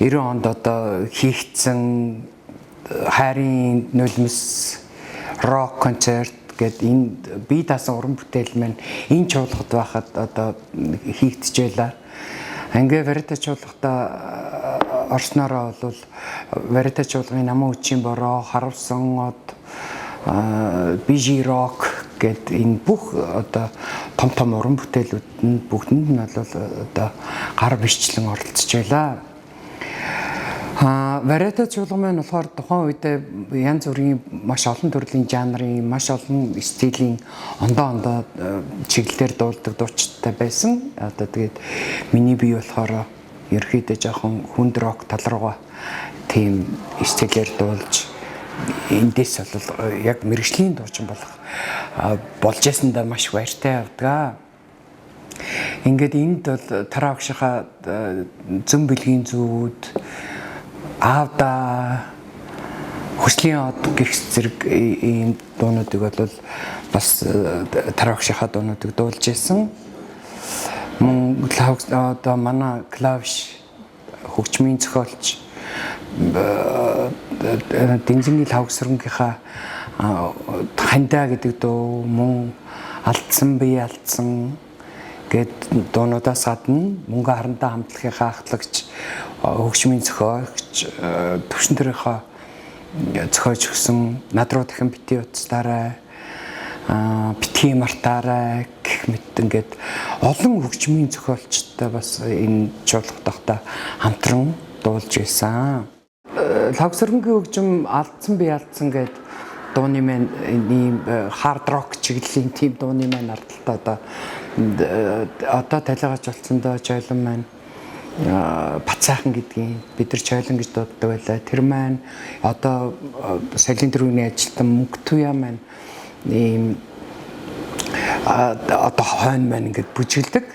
90 онд одоо хийгдсэн хайрын нулимс рок концерт гэд энэ бие даасан уран бүтээл маань энэ чуулгад байхад одоо хийгдэжээлээ. Ингээ Верита чуулгата орснороо бол Верита чуулгын намын үчийн бороо, харавсан од, бижи рок гэд энэ бүх одоо том уран бүтээлүүд нь бүгдэнд нь бол одоо гар бишчлэн оролцож байлаа. Верита чуулга маань болохоор тухайн үедээ янз бүрийн маш олон төрлийн жанрын, маш олон стилийн ондоо чиглэлээр дуулдаг дуучидтай байсан. Одоо тэгээд миний бие болохоор ерөөхдөө жоохон хүнд рок тал руугаа тийм стилээр дуулж эндээс бол яг мэрэгжлийн дуучин болж ясандаа маш баяртай явдаг. Ингээд энд бол тараагшихаа зэн бэлгийн зүүд аавда хүслийн од гэх зэрэг ийм дуунуудыг бол бас тараагшихаа дуунуудыг дуулж исэн. Мөн одоо манай клавиш хөгжмийн зохиолч Дэнзэнгийн лавгсрангийнхаа хандаа гэдэг дуу, мөн алдсан бие алдсан гэд дуунуудаас гадна мөнгө харандаа хамтлагийнхаа ахлагч хөгжмийн зохиогч төвшин төрийнхөө зохиож өгсөн над руу дахин битгий утастаарай, битгий мартаарай гэх мэт ингээд олон хөгжмийн зохиолчтой бас энэ чуулгатайхтай хамтран дуулж байсан. Лавгсрангийн хөгжим алдсан бие алдсан гэд дууны маань ийм хард рок чиглэлийн тийм дууны маань ардталтаа одоо талигаач болсон доо жойлон маань бацаахан гэдгийг бид нар жойлон гэж дууддаг байлаа. Тэр маань одоо соёлын төрөний ажилтан мөнгө туяа маань ийм одоо хойно маань ингээд бүжгэлдэг.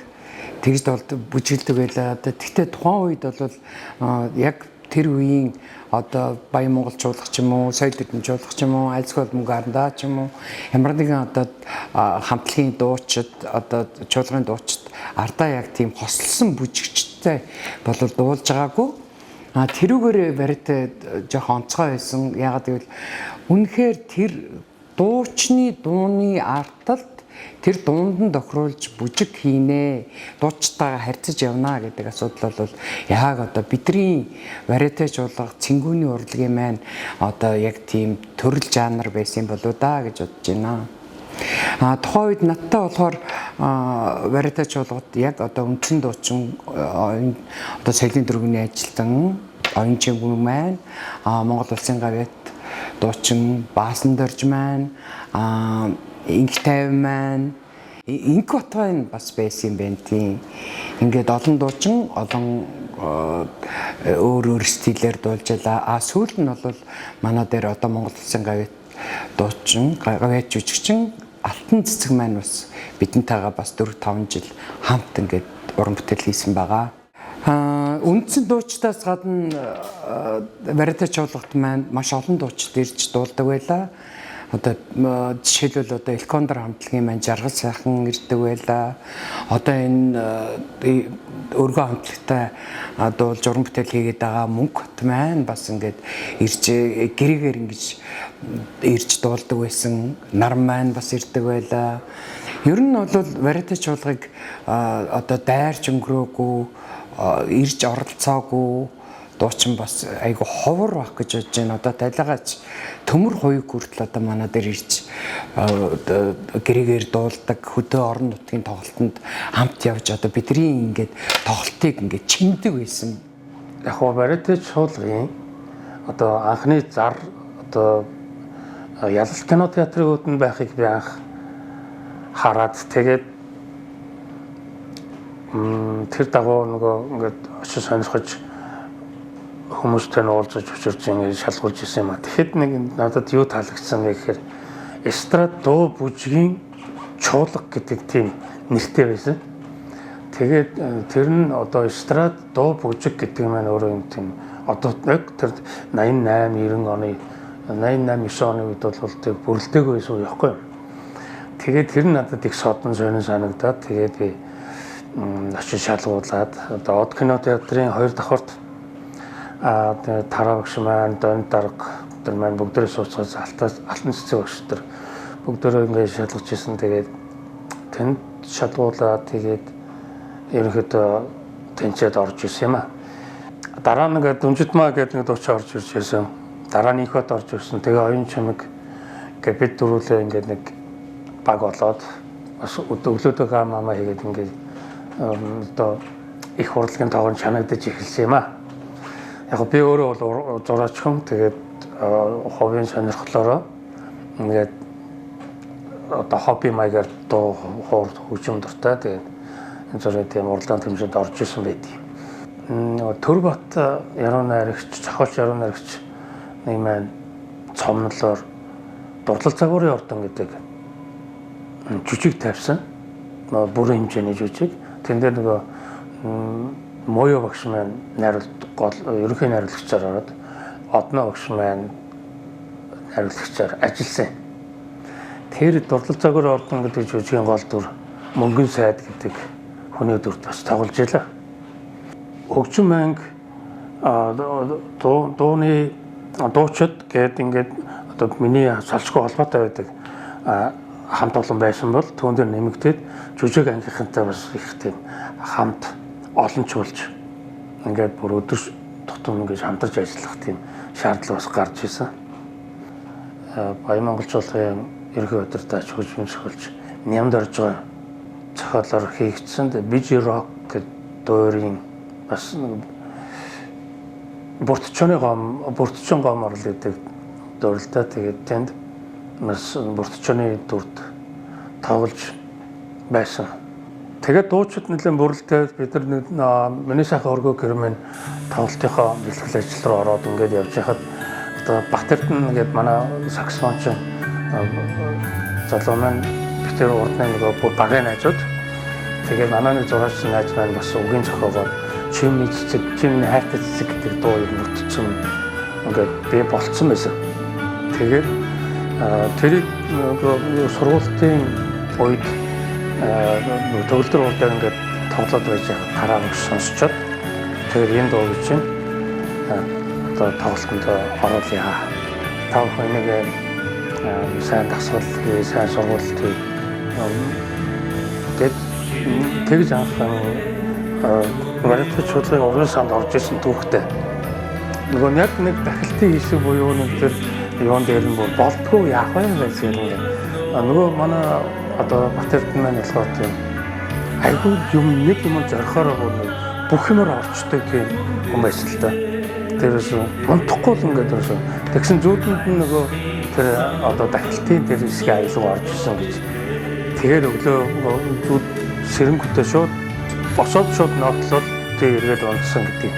Тэгж бүжгэлдэг байлаа. Тэгтээ тухайн үед бол яг тэр үеийн одоо Баян Монгол чуулга ч юм уу, соёл эрдэм чуулга ч юм уу, айлсгол мөнгө харандаа ч юм уу, ямар нэгэн одоо хамтлагийн дуучид, одоо чуулгын дуучид ардаа яг тийм хослсон бүжигчтэй бол дуулж байгаагүй. Тэрүүгээр бариад жоохон онцгой байсан. Яагаад гэвэл үнэхээр тэр дуучны дууны арталт тэр дуундан тохируулж бүжиг хийнэ, дуучтайгаа харьцаж явна гэдэг асуудал бол яг одоо бидний Верита чуулга цэнгүүний урлагийн маань одоо яг тийм төрөл жанр байсан болоо да гэж бодож байна. Тухайн үед надтай болохоор Верита чуулгад яг одоо үндсэн дуучин одоо соёлын төрөний ажилтан оюун чимгэн маань, Монгол улсын гавьяат дуучин Баасан дорж маань, Инх тайван маань, Инх Батбайн бас байсан юм байна тийм. Ингээд олон дуучин, олон өөр стилээр дуулж байлаа. Сүүлд нь бол манай дээр одоо Монгол улсын гавьяат дуучин, гавьяат жүжигчин Алтан цэцэг маань бас бидэнтэйгээ бас 4-5 жил хамт ингээд уран бүтээл хийсэн байгаа. Үндсэн дуучдаас гадна Верита чуулгад маань маш олон дуучид ирж дуулдаг байлаа. Одоо жишээлбэл одоо Элкондор хамтлагийн маань Жаргал сайхан ирдэг байлаа. Одоо энэ өргөө хамтлагтай дуулж уран бүтээл хийгээд байгаа Мөнх хот маань бас ингээд ирж гэрээгээр ингэж ирж дуулдаг байсан. Нар маань бас ирдэг байлаа. Ер нь бол Верита чуулгыг одоо дайрч өнгөрөөгүй, ирж оролцоогүй дуучин бас айгу ховор байх гэж бодож байна. Одоо талигаач төмөр хуйг хүртэл одоо манай дээр ирж гэрээгээр дуулдаг, хөдөө орон нутгийн тоглолтод хамт явж одоо бидний ингээд тоглолтыг ингээд чимдэг байсан. Яг гоо Верита чуулгын одоо анхны зар одоо ялалт кино театрын үүдэн байхыг би анх хараад тэгээд тэр дагуу нөгөө ингээд очиж сонирхож хүмүүстэй уулзаж учирч ингэж шалгуулж ирсэн юм а. Тэгэхэд нэг надад юу таалагдсан бэ гэхээр эстрад дуу бүжгийн чуулга гэдэг тийм нэртэй байсан. Тэгээд тэр нь одоо эстрад дуу бүжиг гэдэг маань өөрөө юм тийм одоо яг тэр 88 90 оны 88 9 оны үед бол тэг бүрэлдэхүүн байсан байхгүй юу. Тэгээд тэр нь надад их содон сонин санагдаад тэгээд би очиж шалгуулад одоо Од кино театрын 2 давхарт тэгээ тараа багш маань, дон дарга тэр маань бүгдээ сууцгаас алтан цэцэг багш тэр бүгдөө ингээд шалгаж ирсэн. Тэгээд тэнд шалгуулаад тэгээд ерөнхийдөө тэнцээд орж ирсэн юм аа. Дараа нь ингээд Дүнжидмаа гэдэг нэг дууч орж ирж ирсэн. Дараа нь Инхот орж ирсэн. Тэгээ оюун чимэг ингээд бид дөрвөлээ ингээд нэг баг болоод бас өглөөдөө мамаа хийгээд ингээд одоо их урлагийн тоогоор чанагдаж эхэлсэн юм аа. Яг би өөрөө бол зураач хүн. Тэгээд хоббийн сонирхлоороо ингээд одоо хобби маягаар дуу хоор хөгжим дуртай. Тэгээд энэ зэрэг тийм урлагийн тэмцээнд орж ирсэн байдгийг. Төрбат яруу найрагч, Чахалч яруу найрагч нэг маань цомнолоор дурлал загварын ордон гэдэг жүжиг тавьсан. Бүрэн хэмжээний жүжиг. Тэн дээр нөгөө Моё багш маань ерөнхий найруулагчаар ороод Одноо багш маань найруулагчаар ажилласан. Тэр дурлал загварын ордон гэдэг жүжигийн гол дүр Мөнгөн сайд гэдэг хүний дүрт бас тоглож байлаа. Хөгжим анги дууны дуучид гээд ингээд одоо миний салшгүй холбоотой байдаг хамт олон байсан бол түүн дээр нэмэгдээд жүжиг ангийнхантай бас их тийм хамт олончулж ингээд бүр өдөр тутам ингэж хамтарч ажиллах тийм шаардлага бас гарч ирсэн. Баян монголчуудын ерхий удирдаач хөгжим зөвлөж нямд орж байгаа зохиолоор хийгдсэн Бижи рок гэдэг дуурийн бас Бүртчоны гом орол гэдэг дууралтай. Тэгээд тэнд бас Бүртчоны дүрд тоглож байсан. Тэгээд дуучид нэлээд бүрэлдэхүүн бид нар миний сайхан өргөө гэрмэн тоглолтынхоо бэлтгэл ажил руу ороод ингээд явж байхад одоо Батэрдэн гэдэг манай саксофонч залуу маань битэр урдны нөгөө бүр багын найзууд. Тэгээд манай нэг зураач найз маань бас үгийн зохиогоор Чимний цэцэг, чимний хайртай цэцэг гэдэг дуу юм нутцсан ингээд би болцсон байсан. Тэгээд тэрийг сургуулийн үед төгөлдөр урдаар ингээд тоглоод байж байгаа тараа өгч сонсчод тэгээд энэ дуу гэж чинь одоо тоглолтод оруулъя. Тав нэг сайн дасгал, сайн сургууль тэгээд тэгж анхаа Баримтч хөдөлгөөний уран санд орж исэн түүхтэй. Нөгөө яг нэг дахилтын хэсэг буюу нэг тэр юун дээр нь болтгоо яах вэ гэсэн юм. Нөгөө манай одоо Батэрдэн маань болохоор тийм айгүй юм нэг юм зорхоор бүх юмар орчдөг тийм хүн байсан л да. Тэрээс унтахгүй л ингээд байсан. Тэгсэн зүудэнд нь нөгөө тэр одоо дахилтын тэр хэсгийн аял орж исэн гэж. Тэгээд өглөө зүуд сэрэнгүүтээ шууд босоод шууд нотлол тэг эргээд унтсан гэдэг.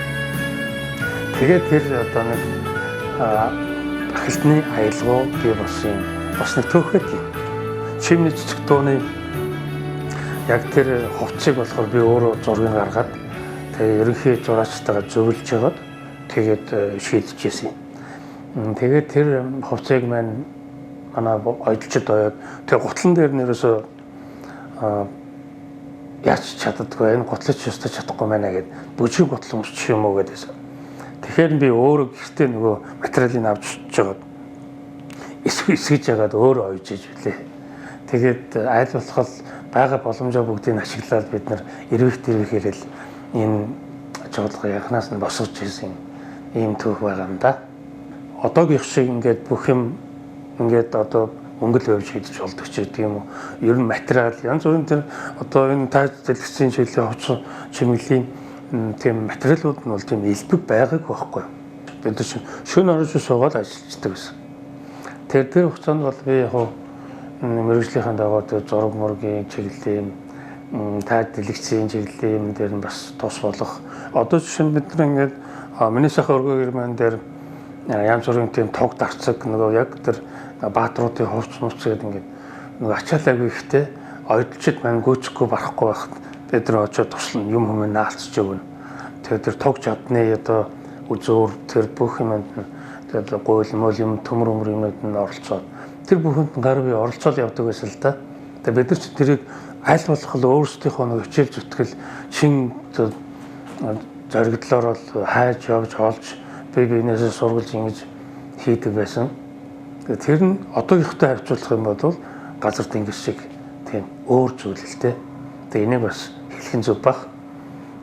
Тэгээд тэр одоо нэг ахилтны аялгау би бас нэг төөхөд юм. Чимний цэцэг дууны яг тэр хувцсыг болохоор би өөрөө зургийг гаргаад тэгээ ерөнхий зураачтайгаа зөвлөж жагаад тэгээд шийдэжсэн. Тэгээд тэр хувцсыг маань манай ойдлчод ойод тэгээ гутлан дээр нэрээсөө яаж чаддаггүй энэ готлож ёстой чадахгүй байна гэд бүжиг готл өмсчих юм уу гэдээс. Тэгэхээр би өөрөө гэртээ нөгөө материалыг авч жагаад эсгэж яагаад өөрөө ойж иж билээ. Тэгээд айл болох байгаа боломжоо бүгдийг ашиглаад бид нар ирвэхээрэл энэ жуулга яхнаас нь босгож ирсэн ийм түүх байгаа юм да. Одоогийн шиг ингээд бүх юм ингээд одоо өнгөл байвч хийж болдог ч гэдэг юм уу. Ер нь материал янз бүрийн тэр одоо энэ тааж дэлгэцийн шилжлийн хувцас чимэглэлийн тийм материалууд нь бол тийм элбэг байгаагүй байхгүй. Бид чинь шөнө орж суугаад ажиллаждаг гэсэн. Тэр хугацаанд бол би яг мэргэжлийнхэн дагуу тэр зураг мургийн чиглэлийн тааж дэлгэцийн чиглэлийн юм дээр нь бас тус болох. Одоо жишээ нь бид нар ингээд миний сайхан өргөө гэрмэн дээр янз бүрийн тийм туг дарцаг нөгөө яг тэр баатруудын хувцс мууц гэдэг ингээд нөгөө ачаалаагүй ихтэй ойдлчид маань гүйцэхгүй барахгүй байхад бид нар очоод туслана юм хүмүүс наалцж өгнө. Тэгээд тэр туг чадны одоо үзүүр тэр бүх юмд тэгээд гуйл мөл юм төмөр юмуд нь оролцоод тэр бүхэнд гар бие оролцоод явдаг байсан л да. Тэгээд бид нар ч тэрийг аль болох өөрсдийнхөө нэг хичээл зүтгэл шин зоригдлоор бол хайж явж олж бие биенээсээ сургуулж ингэж хийдэг байсан. Тэр нь одоогийнхтай харьцуулах юм бол газар тэнгис шиг тийм өөр зүйл л дээ. Тэгээ энийг бас хэлэх нь зөв баг.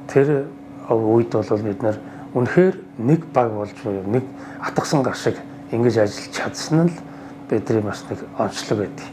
Тэр үед бол бид нар үнэхээр нэг баг болж буюу нэг атгсан гар шиг ингэж ажиллаж чадсан нь л бидний бас нэг онцлог байдаг.